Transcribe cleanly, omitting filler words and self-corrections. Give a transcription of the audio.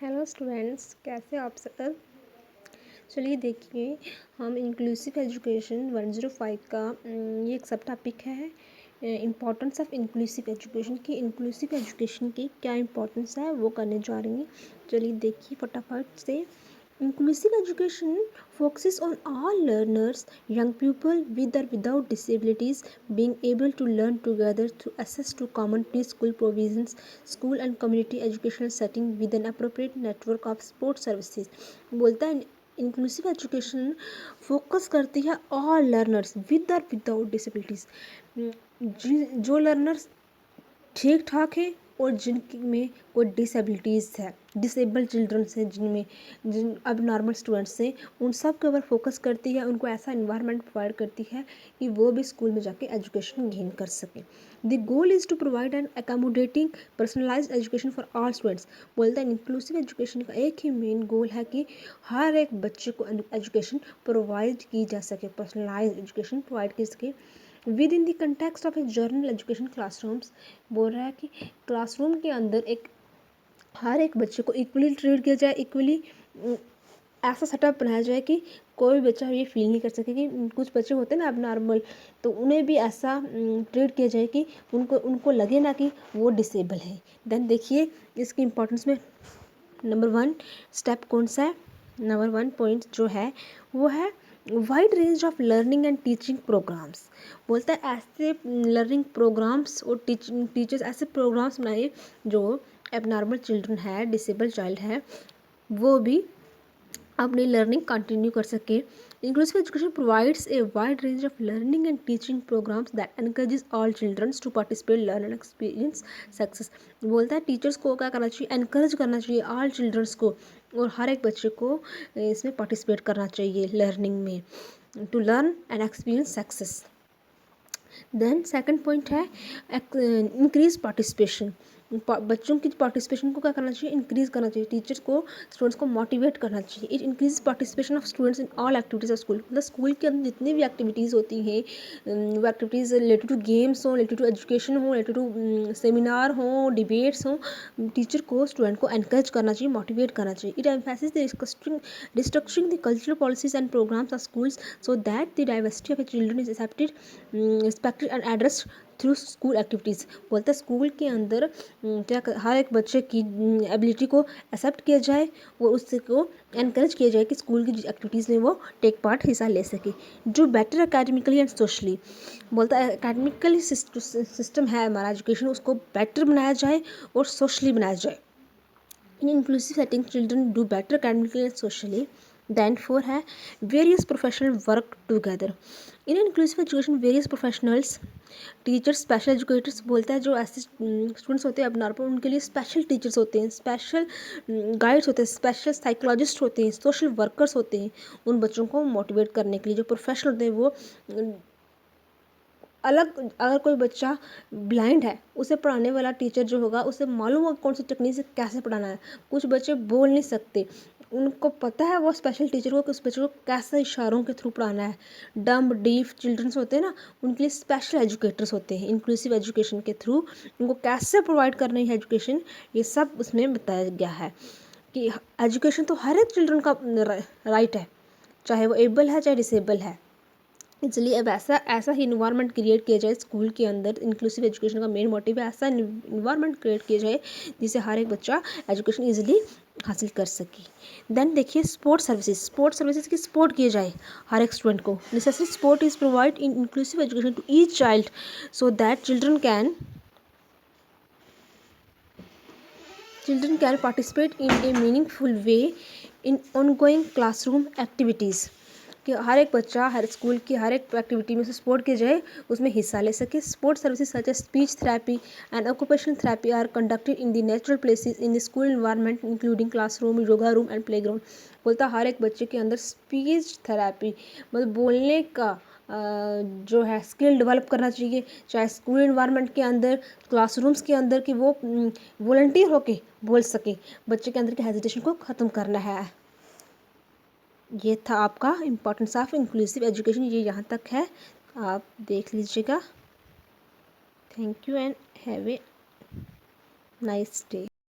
Hello students, कैसे आप सब। चलिए देखिए, हम इंक्लूसिव एजुकेशन 105 का ये एक सब टॉपिक है। इम्पोर्टेंस ऑफ इंक्लूसिव एजुकेशन की क्या इम्पोर्टेंस है वो करने जा रही हैं। चलिए देखिए फटाफट से। Inclusive education focuses on all learners, young people with or without disabilities, being able to learn together through access to common preschool provisions, school and community educational setting with an appropriate network of support services। बोलता है inclusive education focus करती है all learners with और without disabilities. जो learners ठीक ठाक है और जिनमें कोई डिसेबिलिटीज़ है, डिसेबल चिल्ड्रंस हैं, जिन अब नॉर्मल स्टूडेंट्स हैं, उन सब के ऊपर फोकस करती है। उनको ऐसा इन्वायरमेंट प्रोवाइड करती है कि वो भी स्कूल में जाके एजुकेशन गेन कर सकें। The goal is to provide an accommodating personalised education for all students. बोलता है इंक्लूसिव एजुकेशन का एक ही मेन गोल है कि हर एक बच्चे को एजुकेशन प्रोवाइड की जा सके, पर्सनलाइज्ड एजुकेशन प्रोवाइड की सके with in the context of A journal education classrooms. बोल रहा है कि क्लासरूम के अंदर हर एक बच्चे को इक्वली ट्रीट किया जाए, इक्वली ऐसा सेटअप बनाया जाए कि कोई बच्चा ये फील नहीं कर सके कि कुछ बच्चे होते हैं ना अब नॉर्मल, तो उन्हें भी ऐसा ट्रीट किया जाए कि उनको लगे ना कि वो डिसेबल है। देन देखिए इसकी इम्पोर्टेंस में नंबर 1 स्टेप कौन सा है। नंबर 1 पॉइंट जो है वो है wide range of learning and teaching programmes. बोलता है ऐसे लर्निंग प्रोग्राम्स और टीचर्स ऐसे प्रोग्राम्स बनाए जो एबनॉर्मल चिल्ड्रन है, डिसेबल चाइल्ड है, वो भी अपनी लर्निंग कंटिन्यू कर सके। Inclusive education provides a wide range of learning and teaching programmes that encourages all childrens to participate, learn and experience success. बोलता है टीचर्स को क्या करना चाहिए, एनकरेज करना चाहिए ऑल चिल्ड्रंस को, और हर एक बच्चे को इसमें पार्टिसिपेट करना चाहिए लर्निंग में, to learn and experience success. Then second point है इंक्रीज पार्टिसिपेशन। बच्चों की पार्टिसिपेशन को क्या करना चाहिए, इंक्रीज करना चाहिए। टीचर्स को स्टूडेंट्स को मोटिवेट करना चाहिए। It increase participation of students in all activities of school. मतलब स्कूल के अंदर जितनी भी एक्टिविटीज़ होती हैं, वो एक्टिविटीज़ रिलेटेड टू गेम्स हो, रिलेटेड टू एजुकेशन हो, रिलेटेड टू सेमिनार हो, डिबेट्स हो, टीचर को स्टूडेंट को एनकरेज करना चाहिए, मोटिवेट करना चाहिए। It emphasis the restructuring the cultural policies and programs of schools so that the diversity of a children is accepted, respected and addressed through school activities. बोलता है school के अंदर हर एक बच्चे की एबिलिटी को एक्सेप्ट किया जाए और उसको एनकरेज किया जाए कि स्कूल की एक्टिविटीज़ में वो टेक पार्ट, हिस्सा ले सके। जो बेटर अकेडमिकली एंड सोशली। बोलता है अकेडमिकली सिस्टम है हमारा एजुकेशन, उसको बेटर बनाया जाए और सोशली बनाया जाए। In inclusive setting children do better academically and socially. Then 4 है various professional work together. In inclusive education various professionals, teachers, special educators. बोलता है जो ऐसे स्टूडेंट्स होते हैं अब नॉर्मल, उनके लिए स्पेशल टीचर्स होते हैं, स्पेशल गाइड्स होते हैं, स्पेशल साइकोलॉजिस्ट होते हैं, सोशल वर्कर्स होते हैं, उन बच्चों को मोटिवेट करने के लिए। जो प्रोफेशनल होते हैं वो अलग, अगर कोई बच्चा ब्लाइंड है उसे पढ़ाने वाला टीचर जो होगा उसे मालूम होगा कौन सी टेक्निक से कैसे पढ़ाना है। कुछ बच्चे बोल नहीं सकते, उनको पता है वो स्पेशल टीचर को कि उस बच्चे को कैसे इशारों के थ्रू पढ़ाना है। डम्ब डीफ चिल्ड्रंस होते हैं ना, उनके लिए स्पेशल एजुकेटर्स होते हैं। इंक्लूसिव एजुकेशन के थ्रू उनको कैसे प्रोवाइड करनी है एजुकेशन, ये सब उसमें बताया गया है कि एजुकेशन तो हर एक चिल्ड्रन का राइट है, चाहे वो एबल है चाहे डिसेबल है। इसलिए अब ऐसा ही इन्वायरमेंट क्रिएट किया जाए स्कूल के अंदर। इंक्लूसिव एजुकेशन का मेन मोटिव है ऐसा इन्वायरमेंट क्रिएट किया जाए जिससे हर एक बच्चा एजुकेशन ईजिली हासिल कर सके। देन देखिए स्पोर्ट्स सर्विसेज की सपोर्ट किया जाए हर एक स्टूडेंट को। Necessary support is provide in inclusive education to each child so that children can participate in a meaningful way in ongoing classroom activities. कि हर एक बच्चा हर स्कूल की हर एक एक्टिविटी में से सपोर्ट किया जाए, उसमें हिस्सा ले सके। Sports services such as speech therapy and occupational therapy are conducted in the natural places in the school environment including classroom, yoga room and playground. बोलता हर एक बच्चे के अंदर स्पीच थेरेपी मतलब बोलने का जो है स्किल डेवलप करना चाहिए, चाहे स्कूल इन्वायरमेंट के अंदर, क्लासरूम्स के अंदर, कि वो वॉलंटियर होके बोल सके। बच्चे के अंदर के हेजिटेशन को ख़त्म करना है। ये था आपका इम्पोर्टेंस ऑफ इंक्लूसिव एजुकेशन, ये यहाँ तक है, आप देख लीजिएगा। Thank you and have a nice day.